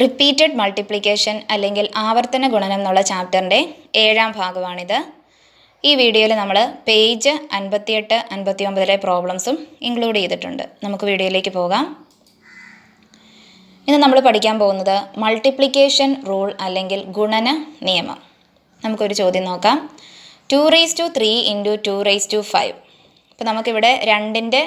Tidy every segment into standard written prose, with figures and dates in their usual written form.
Repeated multiplication അല്ലെങ്കിൽ ആവർത്തന ഗുണനം എന്നുള്ള ചാപ്റ്ററിൻ്റെ 7ാം ഭാഗമാണിത്. ഈ വീഡിയോയിൽ നമ്മൾ പേജ് 58, 59 പ്രോബ്ലംസും ഇൻക്ലൂഡ് ചെയ്തിട്ടുണ്ട്. നമുക്ക് വീഡിയോയിലേക്ക് പോകാം. ഇന്ന് നമ്മൾ പഠിക്കാൻ പോകുന്നത് മൾട്ടിപ്ലിക്കേഷൻ റൂൾ അല്ലെങ്കിൽ ഗുണന നിയമം. നമുക്കൊരു ചോദ്യം നോക്കാം. 2⁵3 × 2⁵5. അപ്പോൾ നമുക്കിവിടെ 2ൻ്റെ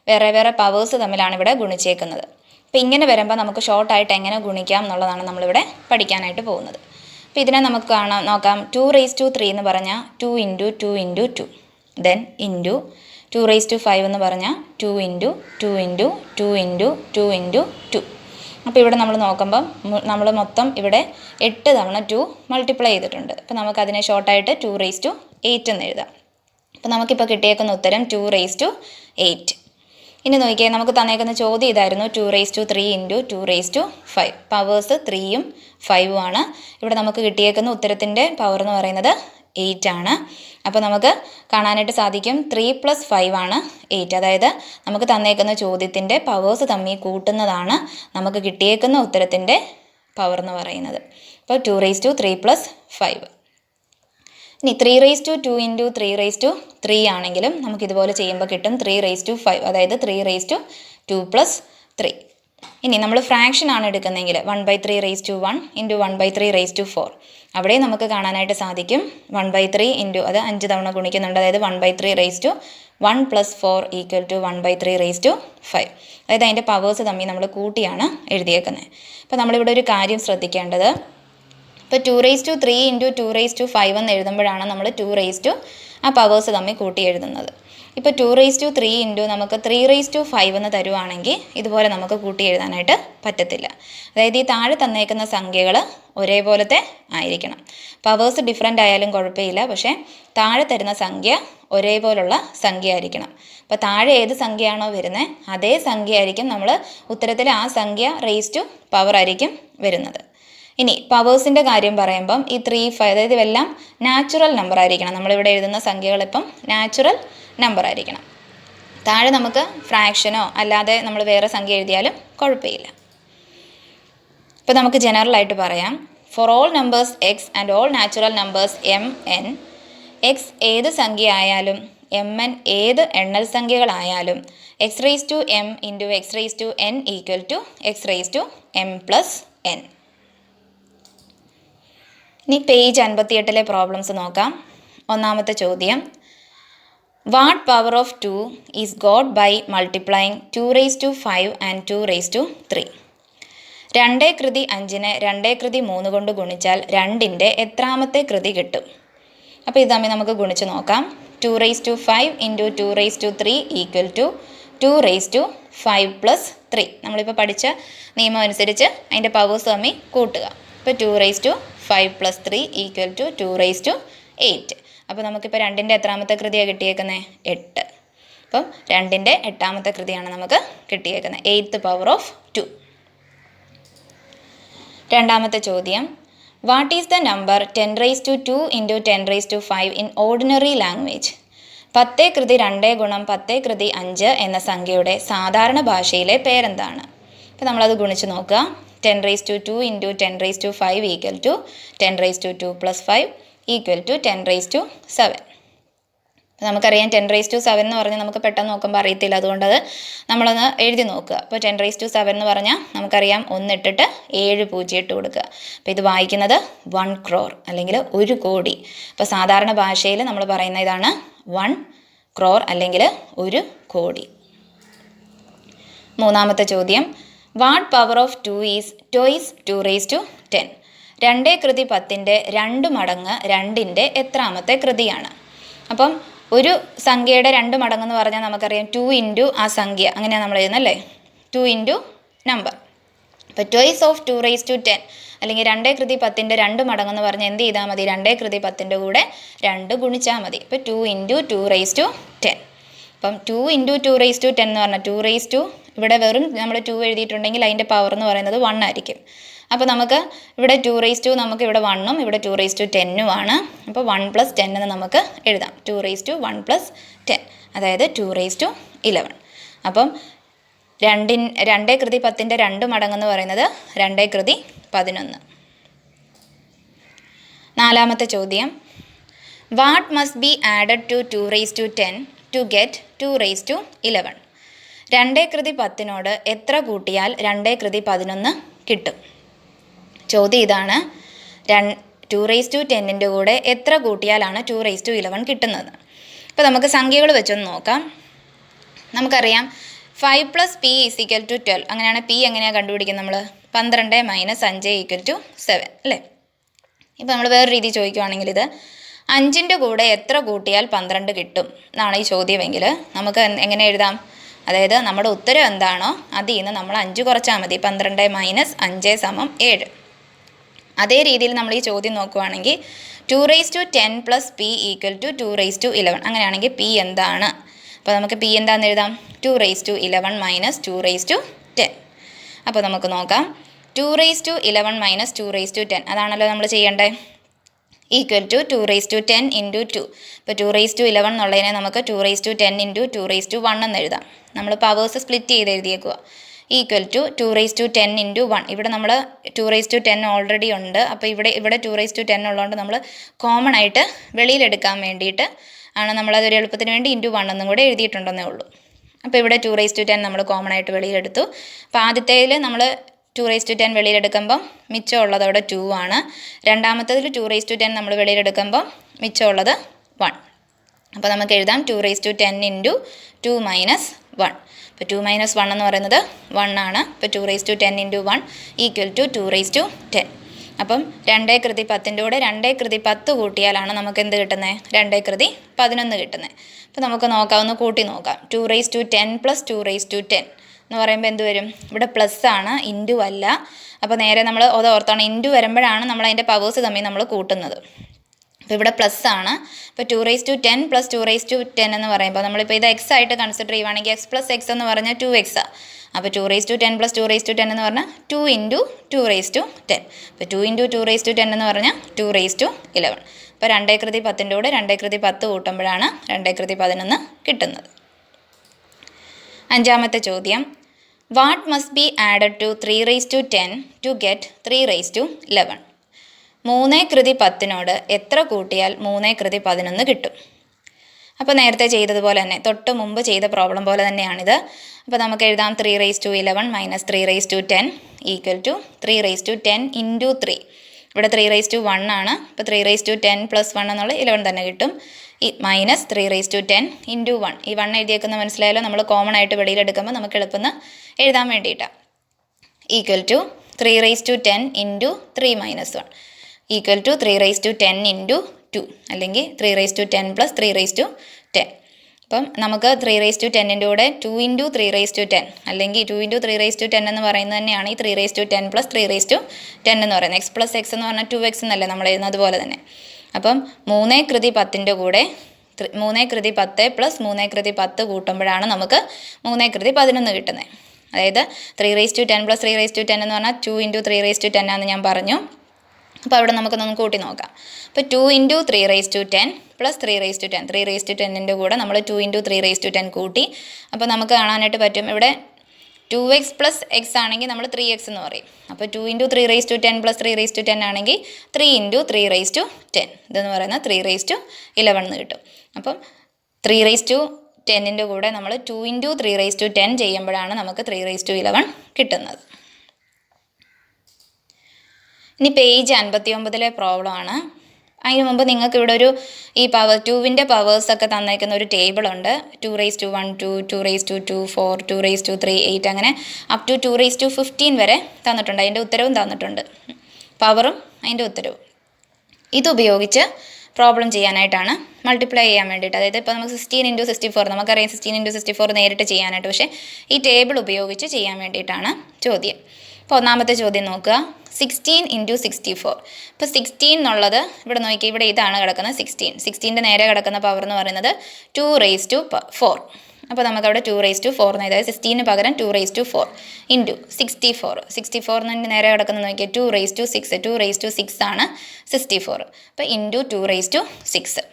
വേറെ പവേഴ്സ് തമ്മിലാണ് ഇവിടെ ഗുണിച്ചേക്കുന്നത്. അപ്പോൾ ഇങ്ങനെ വരുമ്പോൾ നമുക്ക് ഷോർട്ടായിട്ട് എങ്ങനെ ഗുണിക്കാം എന്നുള്ളതാണ് നമ്മളിവിടെ പഠിക്കാനായിട്ട് പോകുന്നത്. അപ്പോൾ ഇതിനെ നമുക്ക് നോക്കാം. 2⁵3 എന്ന് പറഞ്ഞാൽ 2 × 2 × 2, ദെൻ ഇൻറ്റു 2⁵5 എന്ന് പറഞ്ഞാൽ 2 × 2 × 2 × 2 × 2. അപ്പോൾ ഇവിടെ നമ്മൾ നോക്കുമ്പം നമ്മൾ മൊത്തം ഇവിടെ 8 തവണ 2 മൾട്ടിപ്ലൈ ചെയ്തിട്ടുണ്ട്. അപ്പോൾ നമുക്കതിനെ ഷോർട്ടായിട്ട് 2⁸ എന്ന് എഴുതാം. അപ്പോൾ നമുക്കിപ്പോൾ കിട്ടിയേക്കുന്ന ഉത്തരം 2⁸. ഇനി നോക്കിയേ, നമുക്ക് തന്നേക്കുന്ന ചോദ്യം ഇതായിരുന്നു. 2⁵3 × 2⁵5. പവേഴ്സ് 3ഉം 5ഉം ആണ്. ഇവിടെ നമുക്ക് കിട്ടിയേക്കുന്ന ഉത്തരത്തിൻ്റെ പവർ എന്ന് പറയുന്നത് 8 ആണ്. അപ്പോൾ നമുക്ക് കാണാനായിട്ട് സാധിക്കും 3 + 5 ആണ് 8. അതായത് നമുക്ക് തന്നേക്കുന്ന ചോദ്യത്തിൻ്റെ പവേഴ്സ് തമ്മിൽ കൂട്ടുന്നതാണ് നമുക്ക് കിട്ടിയേക്കുന്ന ഉത്തരത്തിൻ്റെ പവർ എന്ന് പറയുന്നത്. അപ്പോൾ 2⁵3 + 5. ഇനി 3⁵2 × 3⁵3 ആണെങ്കിലും നമുക്ക് ഇതുപോലെ ചെയ്യുമ്പോൾ കിട്ടും 3⁵5, അതായത് 3⁵2 + 3. ഇനി നമ്മൾ ഫ്രാക്ഷൻ ആണ് എടുക്കുന്നതെങ്കിൽ 1/3⁴ × 1/3⁴. അവിടെ നമുക്ക് കാണാനായിട്ട് സാധിക്കും 1/3 × അത് 5 തവണ ഗുണിക്കുന്നുണ്ട്. അതായത് 1/3⁴ + 4 = 1/3⁵5. അതായത് അതിൻ്റെ പവേഴ്സ് തമ്മിൽ നമ്മൾ കൂട്ടിയാണ് എഴുതിയേക്കുന്നത്. അപ്പോൾ നമ്മളിവിടെ ഒരു കാര്യം ശ്രദ്ധിക്കേണ്ടത്, ഇപ്പോൾ 2⁵3 × 2⁵5 എന്ന് എഴുതുമ്പോഴാണ് നമ്മൾ 2 ആ പവേഴ്സ് തമ്മിൽ കൂട്ടി എഴുതുന്നത്. ഇപ്പോൾ 2⁵3 × നമുക്ക് 3⁵5 എന്ന് തരുവാണെങ്കിൽ ഇതുപോലെ നമുക്ക് കൂട്ടി എഴുതാനായിട്ട് പറ്റത്തില്ല. അതായത് ഈ താഴെ തന്നേക്കുന്ന സംഖ്യകൾ ഒരേപോലത്തെ ആയിരിക്കണം. പവേഴ്സ് ഡിഫറെൻ്റ് ആയാലും കുഴപ്പമില്ല, പക്ഷേ താഴെ തരുന്ന സംഖ്യ ഒരേപോലുള്ള സംഖ്യ ആയിരിക്കണം. അപ്പോൾ താഴെ ഏത് സംഖ്യയാണോ വരുന്നത് അതേ സംഖ്യ ആയിരിക്കും നമ്മൾ ഉത്തരത്തിൽ ആ സംഖ്യ റേസ് ടു പവർ ആയിരിക്കും വരുന്നത്. ഇനി പവേഴ്സിൻ്റെ കാര്യം പറയുമ്പം ഈ 3, 5 അതായത് ഇതെല്ലാം നാച്ചുറൽ നമ്പർ ആയിരിക്കണം. നമ്മളിവിടെ എഴുതുന്ന സംഖ്യകളിപ്പം നാച്ചുറൽ നമ്പർ ആയിരിക്കണം. താഴെ നമുക്ക് ഫ്രാക്ഷനോ അല്ലാതെ നമ്മൾ വേറെ സംഖ്യ എഴുതിയാലും കുഴപ്പമില്ല. ഇപ്പോൾ നമുക്ക് ജനറലായിട്ട് പറയാം, for all numbers x and all natural numbers mn, എക്സ് ഏത് സംഖ്യ ആയാലും mn ഏത് എണ്ണൽ സംഖ്യകളായാലും x⁻m × x⁻n = xm + n. ഇനി പേജ് 58 പ്രോബ്ലംസ് നോക്കാം. ഒന്നാമത്തെ ചോദ്യം, what power of 2 is got by multiplying 2⁵5 and 2⁵3? 2⁵5നെ 2⁵3 കൊണ്ട് ഗുണിച്ചാൽ 2ൻ്റെ എത്രാമത്തെ കൃതി കിട്ടും? അപ്പോൾ ഇത് തമ്മിൽ നമുക്ക് ഗുണിച്ച് നോക്കാം. 2⁵5 × 2⁵3 = 2⁵5 + 3. നമ്മളിപ്പോൾ പഠിച്ച നിയമം അനുസരിച്ച് അതിൻ്റെ പവേഴ്സ് തമ്മിൽ കൂട്ടുക. ഇപ്പോൾ 2⁵5 + 3 = 2⁵8. അപ്പോൾ നമുക്കിപ്പോൾ 2ൻ്റെ എത്രാമത്തെ കൃതിയാണ് കിട്ടിയേക്കുന്നത്? 8. അപ്പം 2ൻ്റെ 8ാമത്തെ കൃതിയാണ് നമുക്ക് കിട്ടിയേക്കുന്നത്, 8th പവർ ഓഫ് 2. രണ്ടാമത്തെ ചോദ്യം, what is the number 10⁻² × 10⁻5 in ordinary language? 10 കൃതി 2 × 10 × 5 എന്ന സംഖ്യയുടെ സാധാരണ ഭാഷയിലെ പേരെന്താണ്? അപ്പോൾ നമ്മളത് ഗുണിച്ച് നോക്കുക. 10⁻² × 10⁻5 = 10⁻2 + 5 = 10⁻7. നമുക്കറിയാം 10⁻7 എന്ന് പറഞ്ഞാൽ നമുക്ക് പെട്ടെന്ന് നോക്കുമ്പോൾ അറിയത്തില്ല, അതുകൊണ്ടത് നമ്മളൊന്ന് എഴുതി നോക്കുക. അപ്പോൾ 10⁻7 എന്ന് പറഞ്ഞാൽ നമുക്കറിയാം 1 ഇട്ടിട്ട് 7 0 ഇട്ട് കൊടുക്കുക. അപ്പോൾ ഇത് വായിക്കുന്നത് 1 crore അല്ലെങ്കിൽ 1 കോടി. അപ്പോൾ സാധാരണ ഭാഷയിൽ നമ്മൾ പറയുന്ന ഇതാണ് 1 crore അല്ലെങ്കിൽ 1 കോടി. മൂന്നാമത്തെ ചോദ്യം, what power of 2 is twice 2⁻10? 2⁻10ൻ്റെ 2 മടങ്ങ് 2ൻ്റെ എത്രാമത്തെ കൃതിയാണ്? അപ്പം ഒരു സംഖ്യയുടെ 2 മടങ്ങെന്ന് പറഞ്ഞാൽ നമുക്കറിയാം 2 × ആ സംഖ്യ, അങ്ങനെയാണ് നമ്മൾ എഴുതുന്നല്ലേ, 2 × നമ്പർ. അപ്പോൾ ട്വൈസ് ഓഫ് 2⁻10 അല്ലെങ്കിൽ 2⁻10ൻ്റെ 2 മടങ്ങെന്ന് പറഞ്ഞാൽ എന്ത് ചെയ്താൽ മതി? 2⁻10ൻ്റെ കൂടെ 2 ഗുണിച്ചാൽ മതി. ഇപ്പോൾ 2 × 2⁻10. അപ്പം 2 × 2⁻10 എന്ന് പറഞ്ഞാൽ 2 ഇവിടെ വെറും നമ്മൾ 2 എഴുതിയിട്ടുണ്ടെങ്കിൽ അതിൻ്റെ പവർ എന്ന് പറയുന്നത് 1 ആയിരിക്കും. അപ്പോൾ നമുക്ക് ഇവിടെ 2⁻2 നമുക്ക് ഇവിടെ 1ഉം ഇവിടെ 2⁻10ഉം ആണ്. അപ്പോൾ 1 + 10 എന്ന് നമുക്ക് എഴുതാം. 2⁻1 + 10 അതായത് 2⁻11. അപ്പം 2 കൃതി 10ൻ്റെ 2 മടങ്ങെന്ന് പറയുന്നത് 2 കൃതി 11. നാലാമത്തെ ചോദ്യം, what must be added to 2^10 to get 2^11? 2^10 എത്ര കൂട്ടിയാൽ 2^11 കിട്ടും? ചോദ്യം ഇതാണ്. 2^10 കൂടെ എത്ര കൂട്ടിയാലാണ് 2^11 കിട്ടുന്നത്? അപ്പോൾ നമുക്ക് സംഖ്യകൾ വെച്ചൊന്ന് നോക്കാം. നമുക്കറിയാം 5 + p = 12. അങ്ങനെയാണ് p എങ്ങനെയാണ് കണ്ടുപിടിക്കുന്നത് നമ്മൾ? 12 - 5 = 7 അല്ലേ? ഇപ്പോൾ നമ്മൾ വേറെ രീതി ചോദിക്കുകയാണെങ്കിൽ ഇത് 5ൻ്റെ കൂടെ എത്ര കൂട്ടിയാൽ 12 കിട്ടും എന്നാണ് ഈ ചോദ്യമെങ്കിൽ നമുക്ക് എങ്ങനെ എഴുതാം? അതായത് നമ്മുടെ ഉത്തരം എന്താണോ അതിൽ നിന്ന് നമ്മൾ 5 കുറച്ചാൽ മതി. 12 - 5 = 7. അതേ രീതിയിൽ നമ്മൾ ഈ ചോദ്യം നോക്കുകയാണെങ്കിൽ 2^10 + p = 2^11. അങ്ങനെയാണെങ്കിൽ p എന്താണ്? അപ്പോൾ നമുക്ക് p എന്താണെന്ന് എഴുതാം? 2^11 - 2^10. അപ്പോൾ നമുക്ക് നോക്കാം. 2^11 - 2^10 അതാണല്ലോ നമ്മൾ ചെയ്യേണ്ടത്. = 2^10 × 2. ഇപ്പോൾ 2^11 എന്നുള്ളതിനെ നമുക്ക് 2^10 × 2^1 എന്ന് എഴുതാം. നമ്മൾ പവേഴ്സ് സ്പ്ലിറ്റ് ചെയ്ത് എഴുതിയേക്കുക. = 2^10 × 1. ഇവിടെ നമ്മൾ 2^10 ഓൾറെഡി ഉണ്ട്. അപ്പോൾ ഇവിടെ 2^10 ഉള്ളതുകൊണ്ട് നമ്മൾ കോമൺ ആയിട്ട് വെളിയിലെടുക്കാൻ വേണ്ടിയിട്ട് ആണ് നമ്മളതൊരു എളുപ്പത്തിന് വേണ്ടി × 1 എന്നും കൂടെ എഴുതിയിട്ടുണ്ടെന്നേ ഉള്ളൂ. അപ്പോൾ ഇവിടെ 2^10 നമ്മൾ കോമൺ ആയിട്ട് വെളിയിലെടുത്തു. അപ്പോൾ ആദ്യത്തേതിൽ നമ്മൾ 2^10 വെളിയിലെടുക്കുമ്പം മിച്ചമുള്ളത് അവിടെ 2 ആണ്. രണ്ടാമത്തേതിൽ 2^10 നമ്മൾ വെളിയിലെടുക്കുമ്പം മിച്ചമുള്ളത് 1. അപ്പോൾ നമുക്ക് എഴുതാം 2^10 × 2 - 1. അപ്പോൾ 2 - 1 എന്ന് പറയുന്നത് 1 ആണ്. അപ്പോൾ 2^10 × 1 = 2^10. അപ്പം 2^10 കൂടെ 2^10 കൂട്ടിയാലാണ് നമുക്ക് എന്ത് കിട്ടുന്നത്? 2^11 കിട്ടുന്നത്. അപ്പോൾ നമുക്ക് നോക്കാം, ഒന്ന് കൂട്ടി നോക്കാം. 2^10 + 2^10 എന്ന് പറയുമ്പോൾ എന്ത് വരും? ഇവിടെ പ്ലസ് ആണ്, ഇൻറ്റു അല്ല. അപ്പോൾ നേരെ നമ്മൾ അത് ഓർത്താണ്, ഇൻറ്റു വരുമ്പോഴാണ് നമ്മൾ അതിൻ്റെ പവേഴ്സ് തമ്മിൽ നമ്മൾ കൂട്ടുന്നത്. അപ്പോൾ ഇവിടെ പ്ലസ് ആണ്. അപ്പോൾ 2^10 + 2^10 എന്ന് പറയുമ്പോൾ നമ്മളിപ്പോൾ ഇത് എക്സ് ആയിട്ട് കൺസിഡർ ചെയ്യുവാണെങ്കിൽ x + x എന്ന് പറഞ്ഞാൽ 2x ആണ്. അപ്പോൾ 2^10 + 2^10 എന്ന് പറഞ്ഞാൽ 2 × 2^10. അപ്പോൾ 2 × 2^10 എന്ന് പറഞ്ഞാൽ 2^11. അപ്പോൾ 2^10 കൂടെ 2^10 കൂട്ടുമ്പോഴാണ് 2^11 കിട്ടുന്നത്. അഞ്ചാമത്തെ ചോദ്യം, what must be added to 3^10 to get 3^11? 3^10 എത്ര കൂട്ടിയാൽ 3^11 കിട്ടും? അപ്പോൾ നേരത്തെ ചെയ്തതുപോലെ തന്നെ, തൊട്ട് മുമ്പ് ചെയ്ത പ്രോബ്ലം പോലെ തന്നെയാണിത്. അപ്പോൾ നമുക്ക് എഴുതാം 3^11 - 3^10 = 3^10 × 3. ഇവിടെ 3^1 ആണ്. അപ്പോൾ 3^10 + 1 എന്നുള്ള 11 തന്നെ കിട്ടും. മൈനസ് 3^10 × 1. ഈ 1 എഴുതിയേക്കുന്ന മനസ്സിലായാലോ? നമ്മൾ കോമൺ ആയിട്ട് വെളിയിലെടുക്കുമ്പോൾ നമുക്ക് എളുപ്പം എഴുതാൻ വേണ്ടിയിട്ടാണ്. = 3^10 × 3 - 1 = 3^10 × 2 അല്ലെങ്കിൽ 3^10 + 3^10. അപ്പം നമുക്ക് 3^10 കൂടെ 2 × 3^10 അല്ലെങ്കിൽ 2 × 3^10 എന്ന് പറയുന്നത് തന്നെയാണ് ഈ 3^10 + 3^10 എന്ന് പറയുന്നത്. x + x എന്ന് പറഞ്ഞാൽ 2x എന്നല്ലേ നമ്മൾ എഴുതുന്നത് പോലെ തന്നെ. അപ്പം 3^10 കൂടെ 3^10 + 3^10 കൂട്ടുമ്പോഴാണ് നമുക്ക് 3^11 കിട്ടുന്നത്. അതായത് 3^10 + 3^10 എന്ന് പറഞ്ഞാൽ 2 × 3^10 ആണെന്ന് ഞാൻ പറഞ്ഞു. അപ്പോൾ അവിടെ നമുക്കൊന്ന് കൂട്ടി നോക്കാം. അപ്പോൾ 2 × 3^10 + 3^10. 3^10 കൂടെ നമ്മൾ 2 × 3^10 കൂട്ടി. അപ്പോൾ നമുക്ക് കാണാനായിട്ട് പറ്റും ഇവിടെ 2x + x ആണെങ്കിൽ നമ്മൾ 3x എന്ന് പറയും. അപ്പോൾ 2 × 3^10 + 3^10 ആണെങ്കിൽ 3 × 3^10 ഇതെന്ന് പറയുന്നത് 3^11 എന്ന് കിട്ടും. അപ്പം 3^10 കൂടെ നമ്മൾ 2 × 3^10 ചെയ്യുമ്പോഴാണ് നമുക്ക് 3^11 കിട്ടുന്നത്. ഇനി പേജ് 59 പ്രോബ്ലം ആണ്. അതിന് മുമ്പ് നിങ്ങൾക്ക് ഇവിടെ ഈ 2വിൻ്റെ പവേഴ്സൊക്കെ തന്നേക്കുന്ന ഒരു ടേബിളുണ്ട്. 2^1, 2, 2^2, 4, 2^3, 8 അങ്ങനെ അപ് ടു 2^15 വരെ തന്നിട്ടുണ്ട്. അതിൻ്റെ ഉത്തരവും തന്നിട്ടുണ്ട്, പവറും അതിൻ്റെ ഉത്തരവും. ഇതുപയോഗിച്ച് പ്രോബ്ലം ചെയ്യാനായിട്ടാണ്, മൾട്ടിപ്ലൈ ചെയ്യാൻ വേണ്ടിയിട്ട്. അതായത് ഇപ്പോൾ നമുക്ക് 16 × 64 നമുക്കറിയാം 16 × 64 നേരിട്ട് ചെയ്യാനായിട്ട്, പക്ഷേ ഈ ടേബിൾ ഉപയോഗിച്ച് ചെയ്യാൻ വേണ്ടിയിട്ടാണ് ചോദ്യം. അപ്പോൾ ഒന്നാമത്തെ ചോദ്യം നോക്കുക. 16 × 64. ഇപ്പോൾ 16 എന്നുള്ളത് ഇവിടെ നോക്കി, ഇവിടെ ഇതാണ് കിടക്കുന്നത് 16. 16ൻ്റെ നേരെ കിടക്കുന്ന പവർ എന്ന് പറയുന്നത് 2^4. അപ്പോൾ നമുക്കവിടെ 2^4 എന്ന് എഴുതാം. 16 പകരം 2^4 × 64. 64 നേരെ കിടക്കുന്നത് നോക്കിയാൽ 2^6. 2^6 ആണ് 64. അപ്പോൾ × 2^6.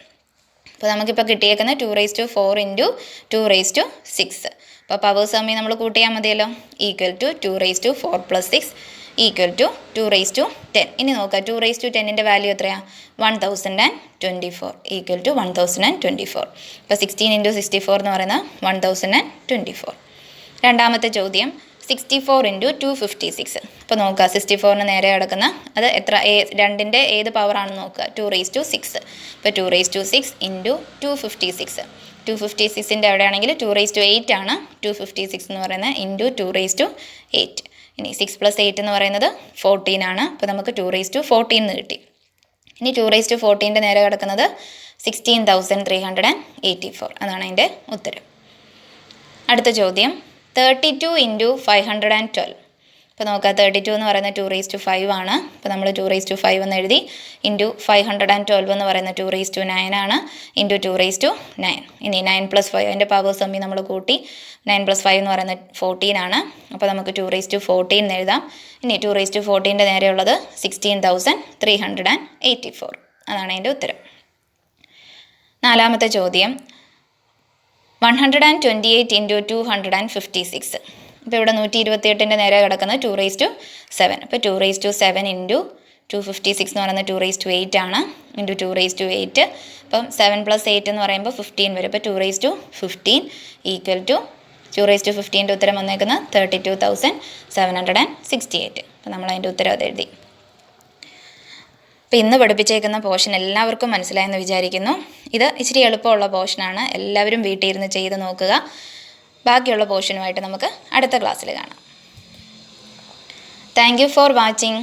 അപ്പോൾ നമുക്കിപ്പോൾ കിട്ടിയേക്കുന്നത് 2^4 × 2^6. അപ്പോൾ പവേഴ്സ് തമ്മിൽ നമ്മൾ കൂട്ടിയാൽ മതിയല്ലോ. = 2^4 + 6 ഈക്വൽ ടു 2^10. ഇനി നോക്കുക 2^10ൻ്റെ വാല്യൂ എത്രയാണ്? 1024 ഈക്വൽ ടു 1024. അപ്പോൾ 16 × 64 എന്ന് പറയുന്നത് 1024. രണ്ടാമത്തെ ചോദ്യം 64 × 256. അപ്പോൾ നോക്കുക 64ന് നേരെ കിടക്കുന്ന അത് എത്ര 2ൻ്റെ ഏത് പവറാണെന്ന് നോക്കുക 2^6. ഇപ്പോൾ 2^6 × 256. 256ൻ്റെ അവിടെയാണെങ്കിൽ 2^8 ആണ്. 256 എന്ന് പറയുന്നത് × 2^8. ഇനി 6 + 8 എന്ന് പറയുന്നത് 14 ആണ്. അപ്പോൾ നമുക്ക് 2^14 എന്ന് കിട്ടി. ഇനി 2^14ൻ്റെ നേരെ കിടക്കുന്നത് 16,384. അതാണ് അതിൻ്റെ ഉത്തരം. അടുത്ത ചോദ്യം 32 × 512. അപ്പോൾ നോക്കുക 32 എന്ന് പറയുന്നത് 2^5 ആണ്. അപ്പോൾ നമ്മൾ 2^5 എന്ന് എഴുതി. × 512 എന്ന് പറയുന്നത് 2^9 ആണ്. × 2^9. ഇനി 9 + 5 അതിൻ്റെ പവേഴ്സ് തമ്മിൽ നമ്മൾ കൂട്ടി. 9 + 5 എന്ന് പറയുന്നത് 14 ആണ്. അപ്പോൾ നമുക്ക് 2^14 എന്ന് എഴുതാം. ഇനി 2^14ൻ്റെ നേരെയുള്ളത് 16,384. അതാണ് അതിൻ്റെ ഉത്തരം. നാലാമത്തെ ചോദ്യം 128 × 256. അപ്പോൾ ഇവിടെ 128ൻ്റെ നേരെ കിടക്കുന്നത് 2^7. അപ്പോൾ 2^7 × 256 എന്ന് പറയുന്നത് 2^8 ആണ്. × 2^8. അപ്പം 7 + 8 എന്ന് പറയുമ്പോൾ 15 വരും. അപ്പോൾ 2^15 ഈക്വൽ ടു 2^15ൻ്റെ ഉത്തരം വന്നേക്കുന്നത് 32,768. അപ്പോൾ നമ്മൾ അതിൻ്റെ ഉത്തരം അത് എഴുതി. അപ്പോൾ ഇന്ന് പഠിപ്പിച്ചേക്കുന്ന പോർഷൻ എല്ലാവർക്കും മനസ്സിലായെന്ന് വിചാരിക്കുന്നു. ഇത് ഇച്ചിരി എളുപ്പമുള്ള പോർഷനാണ്. എല്ലാവരും വീട്ടിൽ ഇരുന്ന് ചെയ്ത് നോക്കുക. ബാക്കിയുള്ള പോർഷനുമായിട്ട് നമുക്ക് അടുത്ത ക്ലാസ്സിൽ കാണാം. Thank you for watching.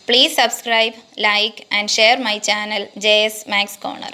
Please subscribe, like and share my channel JS Maths Corner.